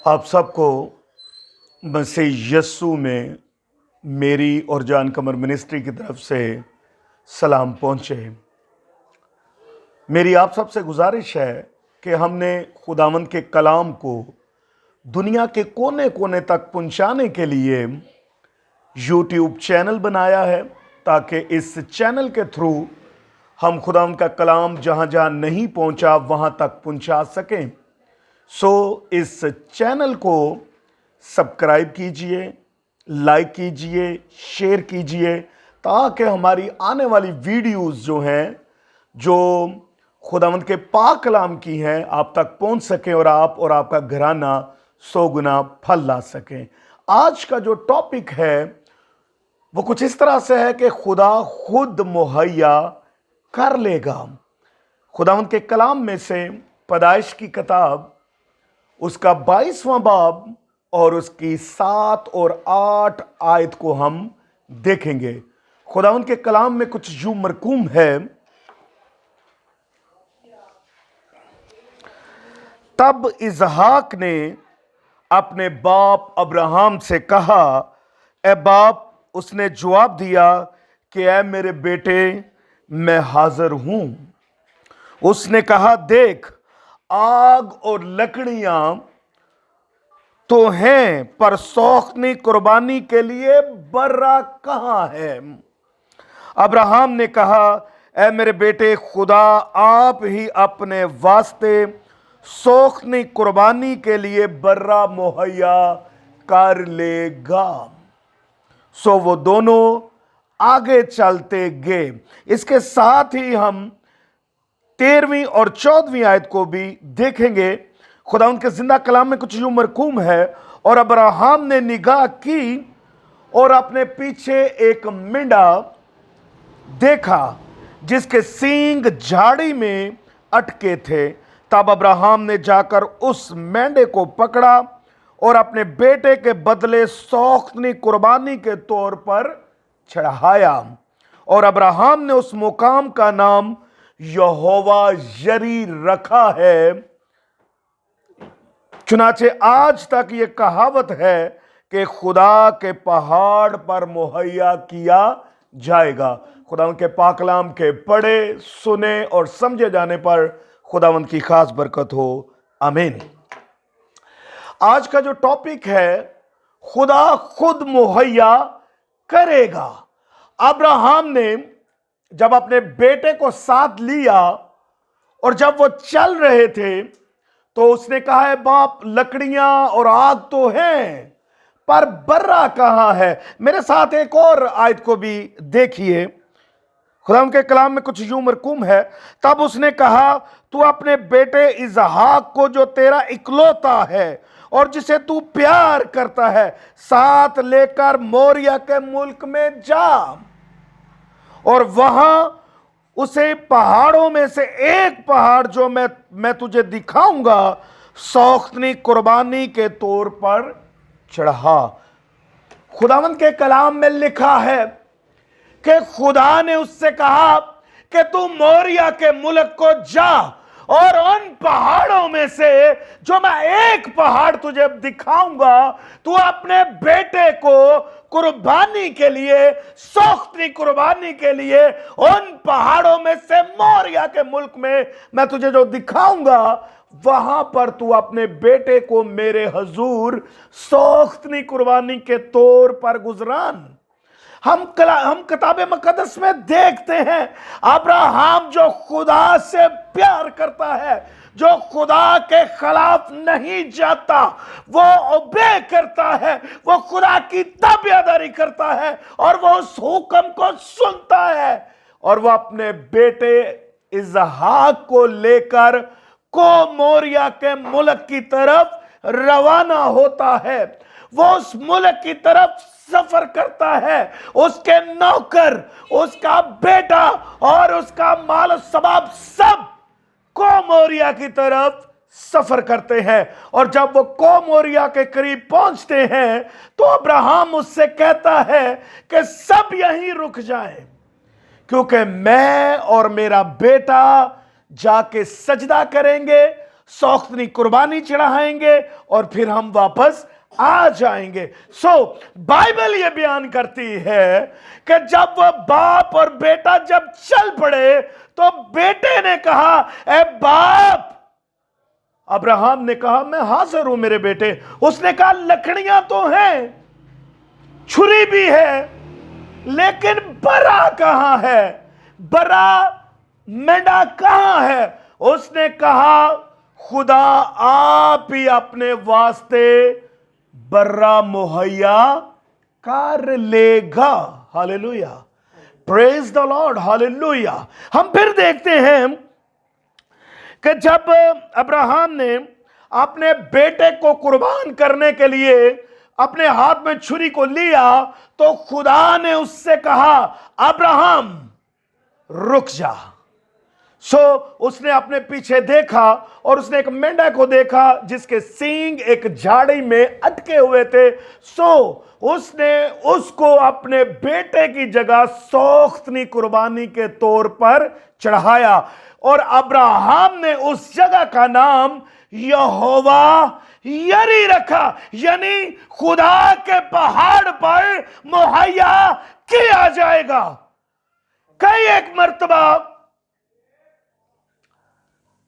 आप सबको मसीह यस्सु में मेरी और जान कमर मिनिस्ट्री की तरफ से सलाम पहुँचे। मेरी आप सबसे गुजारिश है कि हमने खुदावंद के कलाम को दुनिया के कोने कोने तक पहुँचाने के लिए यूट्यूब चैनल बनाया है, ताकि इस चैनल के थ्रू हम खुदावंद का कलाम जहाँ जहाँ नहीं पहुँचा वहाँ तक पहुँचा सकें। इस चैनल को सब्सक्राइब कीजिए, लाइक कीजिए, शेयर कीजिए, ताकि हमारी आने वाली वीडियोस जो हैं, जो खुदावंद के पाक कलाम की हैं, आप तक पहुंच सकें और आप और आपका घराना 100 गुना फल ला सकें। आज का जो टॉपिक है वो कुछ इस तरह से है कि खुदा खुद मुहैया कर लेगा। खुदावंद के कलाम में से पैदाइश की किताब उसका 22वां बाब और उसकी 7 और 8 आयत को हम देखेंगे। खुदावंद के कलाम में कुछ यूं मरकूम है, तब इसहाक ने अपने बाप अब्राहम से कहा, ए बाप। उसने जवाब दिया कि ए मेरे बेटे, मैं हाजिर हूं। उसने कहा, देख, आग और लकड़ियां तो हैं, पर सौखनी कुर्बानी के लिए बर्रा कहां है? अब्राहम ने कहा, ऐ मेरे बेटे, खुदा आप ही अपने वास्ते सौखनी कुर्बानी के लिए बर्रा मुहैया कर लेगा। वो दोनों आगे चलते गए। इसके साथ ही हम 13वीं और 14वीं आयत को भी देखेंगे। खुदा उनके जिंदा कलाम में कुछ यूं मरकूम है, और अब्राहम ने निगाह की और अपने पीछे एक मेंढा देखा जिसके सींग झाड़ी में अटके थे। तब अब्राहम ने जाकर उस मेंढे को पकड़ा और अपने बेटे के बदले सौखनी कुर्बानी के तौर पर चढ़ाया, और अब्राहम ने उस मुकाम का नाम यहोवा यरी रखा है। चुनाचे आज तक ये कहावत है कि खुदा के पहाड़ पर मुहैया किया जाएगा। खुदावंद के पाक कलाम के पढ़े, सुने और समझे जाने पर खुदावंद की खास बरकत हो। आमीन। आज का जो टॉपिक है, खुदा खुद मुहैया करेगा। अब्राहम ने जब अपने बेटे को साथ लिया और जब वो चल रहे थे, तो उसने कहा, है बाप, लकड़ियां और आग तो हैं, पर बर्रा कहां है? मेरे साथ एक और आयत को भी देखिए। खुदा के कलाम में कुछ यूं मरकूम है, तब उसने कहा, तू अपने बेटे इसहाक को जो तेरा इकलौता है और जिसे तू प्यार करता है, साथ लेकर मोरिया के मुल्क में जा, और वहां उसे पहाड़ों में से एक पहाड़ जो मैं तुझे दिखाऊंगा, सौखनी कुर्बानी के तौर पर चढ़ा। खुदावंद के कलाम में लिखा है कि खुदा ने उससे कहा कि तू मोरिया के मुल्क को जा, और उन पहाड़ों में से जो मैं एक पहाड़ तुझे दिखाऊंगा, तू अपने बेटे को कुर्बानी के लिए, सौखनी कुर्बानी के लिए, उन पहाड़ों में से मोरिया के मुल्क में मैं तुझे जो दिखाऊंगा, वहां पर तू अपने बेटे को मेरे हजूर सौखनी कुर्बानी के तौर पर गुजरान। हम किताब मुकद्दस में देखते हैं, अब्राहम जो खुदा से प्यार करता है, जो खुदा के खिलाफ नहीं जाता, वो ओबे करता है, वो खुदा की ताबेदारी करता है, और वो उस हुक्म को सुनता है, और वो अपने बेटे इसहाक को लेकर को मोरिया के मुल्क की तरफ रवाना होता है। वो उस मुल्क की तरफ सफर करता है। उसके नौकर, उसका बेटा और उसका माल सबाब सब कोमोरिया की तरफ सफर करते हैं। और जब वो कोमोरिया के करीब पहुंचते हैं, तो अब्राहम उससे कहता है कि सब यहीं रुक जाएं, क्योंकि मैं और मेरा बेटा जाके सजदा करेंगे, सौख्तनी कुर्बानी चढ़ाएंगे और फिर हम वापस आ जाएंगे। बाइबल ये बयान करती है कि जब वह बाप और बेटा जब चल पड़े तो बेटे ने कहा, ए बाप। अब्राहम ने कहा, मैं हाजिर हूं मेरे बेटे। उसने कहा, लकड़ियां तो हैं, छुरी भी है, लेकिन बरा कहां है? बरा मेंढा कहां है? उसने कहा, खुदा आप ही अपने वास्ते बर्रा मुहैया कर लेगा। Hallelujah, praise the Lord, hallelujah. हम फिर देखते हैं कि जब अब्राहम ने अपने बेटे को कुर्बान करने के लिए अपने हाथ में छुरी को लिया तो खुदा ने उससे कहा, अब्राहम रुक जा। उसने अपने पीछे देखा और उसने एक मेंढा को देखा जिसके सींग एक झाड़ी में अटके हुए थे। उसने उसको अपने बेटे की जगह सौख्तनी कुर्बानी के तौर पर चढ़ाया और अब्राहम ने उस जगह का नाम यहोवा यरी रखा, यानी खुदा के पहाड़ पर मुहैया किया जाएगा। कई एक मर्तबा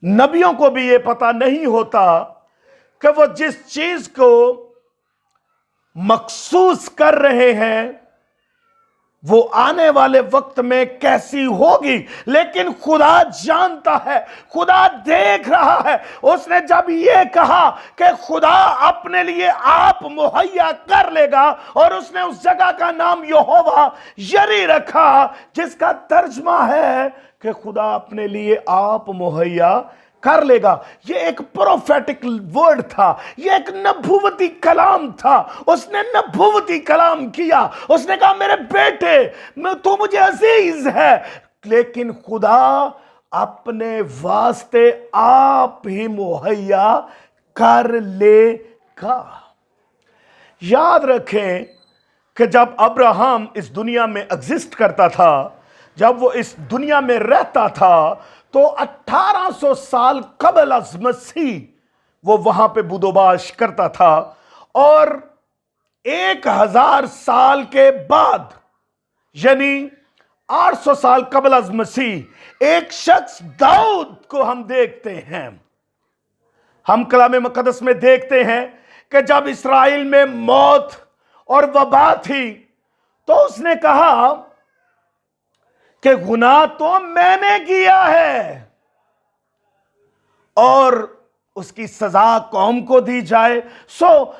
नबियों को भी यह पता नहीं होता कि वो जिस चीज को मखसूस कर रहे हैं वो आने वाले वक्त में कैसी होगी, लेकिन खुदा जानता है, खुदा देख रहा है। उसने जब ये कहा कि खुदा अपने लिए आप मुहैया कर लेगा और उसने उस जगह का नाम यहोवा यरी रखा, जिसका तर्जमा है कि खुदा अपने लिए आप मुहैया कर लेगा। ये एक प्रोफेटिक वर्ड था, ये एक नबूवती कलाम था। उसने नबूवती कलाम किया। उसने कहा, मेरे बेटे तू मुझे अजीज है, लेकिन खुदा अपने वास्ते आप ही मुहैया कर लेगा। याद रखें कि जब अब्राहम इस दुनिया में एग्जिस्ट करता था, जब वो इस दुनिया में रहता था, तो 1800 साल कबल अज़ मसीह वो वहां पे बुदोबाश करता था और 1000 साल के बाद यानी 800 साल कबल अज़ मसीह एक शख्स दाऊद को हम देखते हैं। हम कलाम मुकद्दस में देखते हैं कि जब इस्राएल में मौत और वबा थी तो उसने कहा कि गुनाह तो मैंने किया है और उसकी सजा कौम को दी जाए।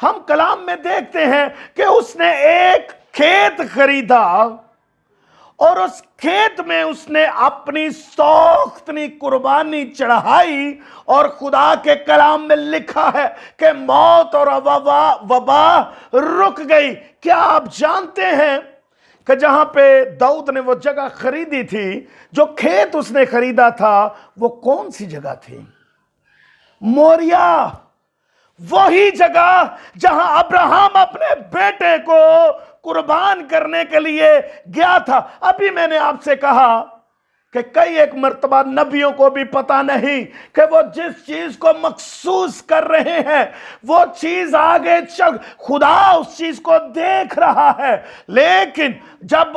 हम कलाम में देखते हैं कि उसने एक खेत खरीदा और उस खेत में उसने अपनी सौख्तनी कुर्बानी चढ़ाई और खुदा के कलाम में लिखा है कि मौत और वबा रुक गई। क्या आप जानते हैं कि जहां पे दाऊद ने वो जगह खरीदी थी, जो खेत उसने खरीदा था, वो कौन सी जगह थी? मोरिया, वही जगह जहां अब्राहम अपने बेटे को कुर्बान करने के लिए गया था। अभी मैंने आपसे कहा कि कई एक मर्तबा नबियों को भी पता नहीं कि वो जिस चीज को मखसूस कर रहे हैं वो चीज आगे चल, खुदा उस चीज को देख रहा है। लेकिन जब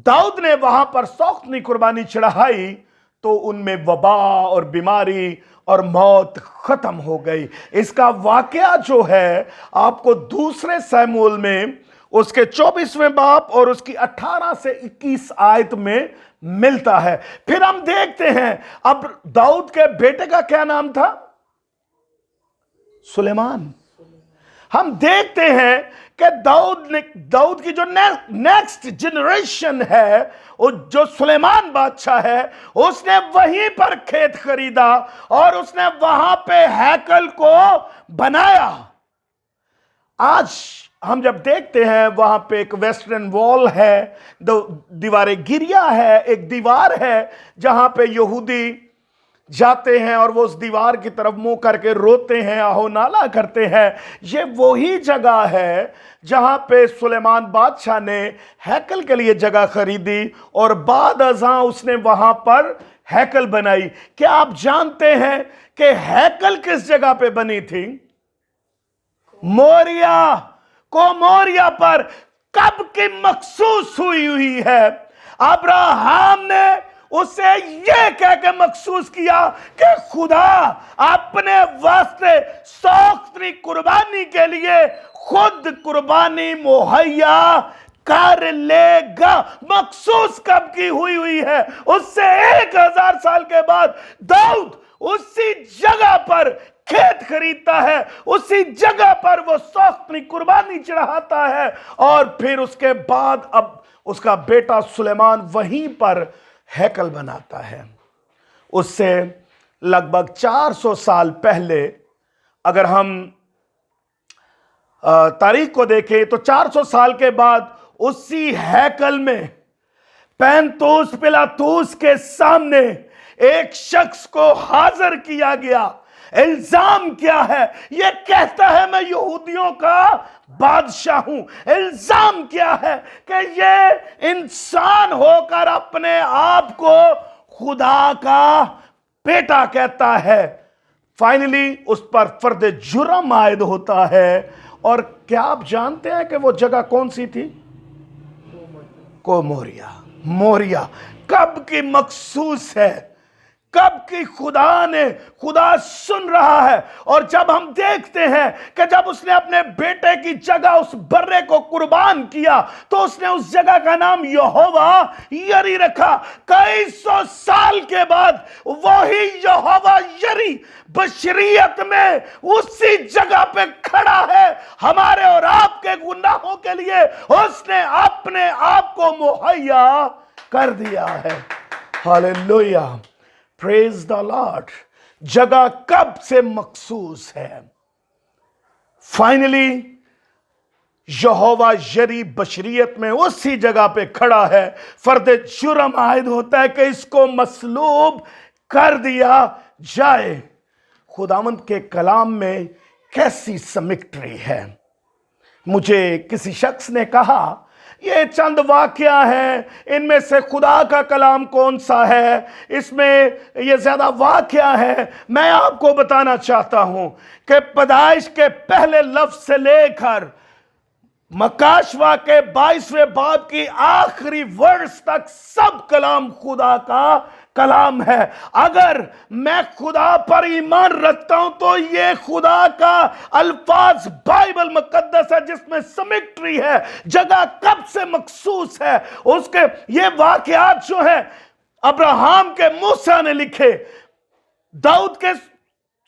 दाऊद ने वहां पर सौख्तनी कुर्बानी चढ़ाई तो उनमें वबा और बीमारी और मौत खत्म हो गई। इसका वाकया जो है आपको दूसरे शमूएल में उसके 24वें बाब और उसकी 18 से 21 आयत में मिलता है। फिर हम देखते हैं अब दाऊद के बेटे का क्या नाम था? सुलेमान। हम देखते हैं कि दाऊद की जो नेक्स्ट जनरेशन है, जो सुलेमान बादशाह है, उसने वहीं पर खेत खरीदा और उसने वहां पे हैकल को बनाया। आज हम जब देखते हैं वहां पे एक वेस्टर्न वॉल है, दीवारें गिरिया है, एक दीवार है जहां पे यहूदी जाते हैं और वो उस दीवार की तरफ मुंह करके रोते हैं, आहो नाला करते हैं। ये वही जगह है जहां पे सुलेमान बादशाह ने हैकल के लिए जगह खरीदी और बाद अज़ां उसने वहां पर हैकल बनाई। क्या आप जानते हैं कि हैकल किस जगह पे बनी थी? मोरिया, मोरिया पर कब की मखसूस हुई है? अब्राहम ने उसे यह कह के मखसूस किया कि खुदा अपने वास्ते सौख्तरी कुर्बानी के लिए खुद कुर्बानी मुहैया कर लेगा। मखसूस कब की हुई है? उससे 1000 साल के बाद दाऊद उसी जगह पर खेत खरीदता है, उसी जगह पर वो सौख्तरी कुर्बानी चढ़ाता है, और फिर उसके बाद अब उसका बेटा सुलेमान वहीं पर हैकल बनाता है। उससे लगभग 400 साल पहले अगर हम तारीख को देखें तो 400 साल के बाद उसी हैकल में पैंतुस पिलातुस के सामने एक शख्स को हाजिर किया गया। इल्जाम क्या है? यह कहता है मैं यहूदियों का बादशाह हूं। इल्जाम क्या है? कि ये इंसान होकर अपने आप को खुदा का बेटा कहता है। फाइनली उस पर फर्द जुर्म आयद होता है। और क्या आप जानते हैं कि वो जगह कौन सी थी? मोरिया। मोरिया कब की मखसूस है, कब की खुदा सुन रहा है। और जब हम देखते हैं कि जब उसने अपने बेटे की जगह उस बर्रे को कुर्बान किया तो उसने उस जगह का नाम यहोवा यरी रखा। कई सौ साल के बाद वही यहोवा यरी बशरियत में उसी जगह पे खड़ा है। हमारे और आपके गुनाहों के लिए उसने अपने आप को मुहैया कर दिया है। Hallelujah, praise the Lord. जगह कब से मखसूस है? फाइनली यहोवा यरी बशरियत में उसी जगह पे खड़ा है। फर्द जुर्म आयद होता है कि इसको मसलूब कर दिया जाए। खुदावंद के कलाम में कैसी सिमेट्री है। मुझे किसी शख्स ने कहा ये चंद वाक्या हैं, इनमें से खुदा का कलाम कौन सा है? इसमें ये ज्यादा वाक्या है। मैं आपको बताना चाहता हूं कि पैदाइश के पहले लफ्ज से लेकर मकाशवा के 22वें बाब की आखिरी वर्ष तक सब कलाम खुदा का कलाम है। अगर मैं खुदा पर ईमान रखता हूं तो ये खुदा का अल्फाज बाइबल मुकद्दस है जिसमें सिमेट्री है। जगह कब से मखसूस है। उसके ये वाकयात जो है अब्राहम के मूसा ने लिखे, दाऊद के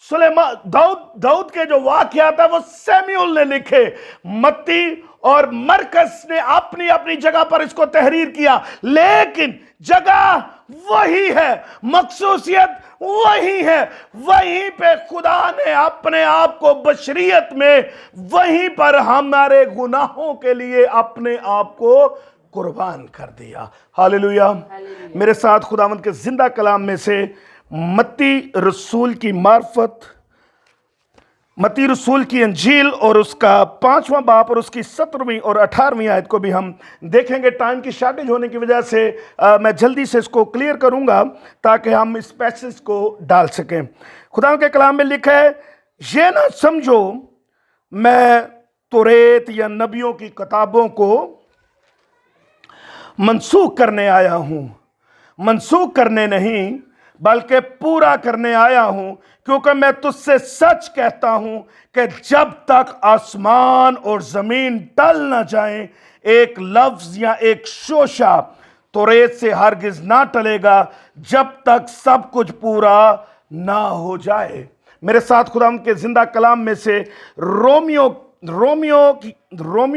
दाऊद के जो वाकयात है वो सैमुअल ने लिखे, मत्ती और मरकस ने अपनी अपनी जगह पर इसको तहरीर किया। लेकिन जगह वही है, मखसूसियत वही है। वहीं पे खुदा ने अपने आप को बशरियत में वहीं पर हमारे गुनाहों के लिए अपने आप को कुर्बान कर दिया। हालेलुया। मेरे साथ खुदावंद के जिंदा कलाम में से मत्ती रसूल की मार्फत, मत्ती रसूल की अंजील और उसका 5वां बाब और उसकी 17वीं और 18वीं आयत को भी हम देखेंगे। टाइम की शॉर्टेज होने की वजह से मैं जल्दी से इसको क्लियर करूंगा ताकि हम इस पैसेज को डाल सकें। खुदा के कलाम में लिखा है, ये ना समझो मैं तौरात या नबियों की किताबों को मनसूख करने आया हूं। मनसूख करने नहीं बल्कि पूरा करने आया हूं, क्योंकि मैं तुझसे सच कहता हूं कि जब तक आसमान और जमीन टल ना जाए एक लफ्ज या एक शोशा तौरात से हरगिज ना टलेगा जब तक सब कुछ पूरा ना हो जाए। मेरे साथ खुदा के जिंदा कलाम में से रोमियो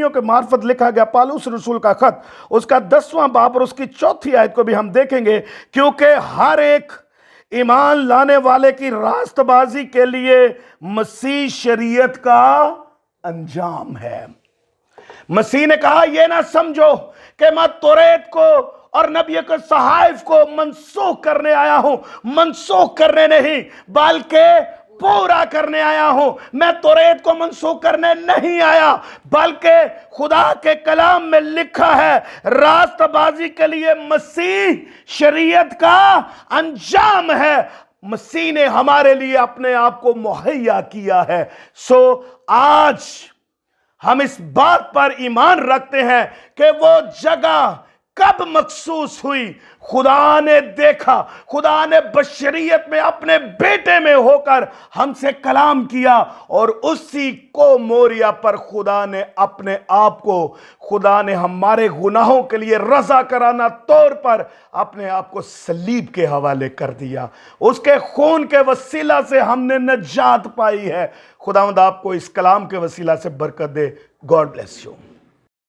के मार्फत लिखा गया पालूस रसूल का खत, उसका 10वां बाब और उसकी 4थी आयत को भी हम देखेंगे। क्योंकि हर एक ईमान लाने वाले की रास्तबाजी के लिए मसीह शरीयत का अंजाम है। मसीह ने कहा ये ना समझो कि मैं तौरात को और नबी के सहाइफ को मनसूख करने आया हूं। मनसूख करने नहीं बल्कि पूरा करने आया हूं। मैं तौरात को मनसूख करने नहीं आया, बल्कि खुदा के कलाम में लिखा है रास्तबाजी के लिए मसीह शरीयत का अंजाम है। مسیح نے ہمارے لیے اپنے آپ کو مہیا کیا ہے۔ سو آج ہم اس بات پر ایمان رکھتے ہیں کہ وہ جگہ کب مخصوص ہوئی؟ خدا نے دیکھا، خدا نے بشریت میں اپنے بیٹے میں ہو کر ہم سے کلام کیا، اور اسی کو موریا پر خدا نے اپنے آپ کو، خدا نے ہمارے گناہوں کے لیے رضا کرانہ طور پر اپنے آپ کو صلیب کے حوالے کر دیا۔ اس کے خون کے وسیلہ سے ہم نے نجات پائی ہے۔ خداوند آپ کو اس کلام کے وسیلہ سے برکت دے۔ God bless you.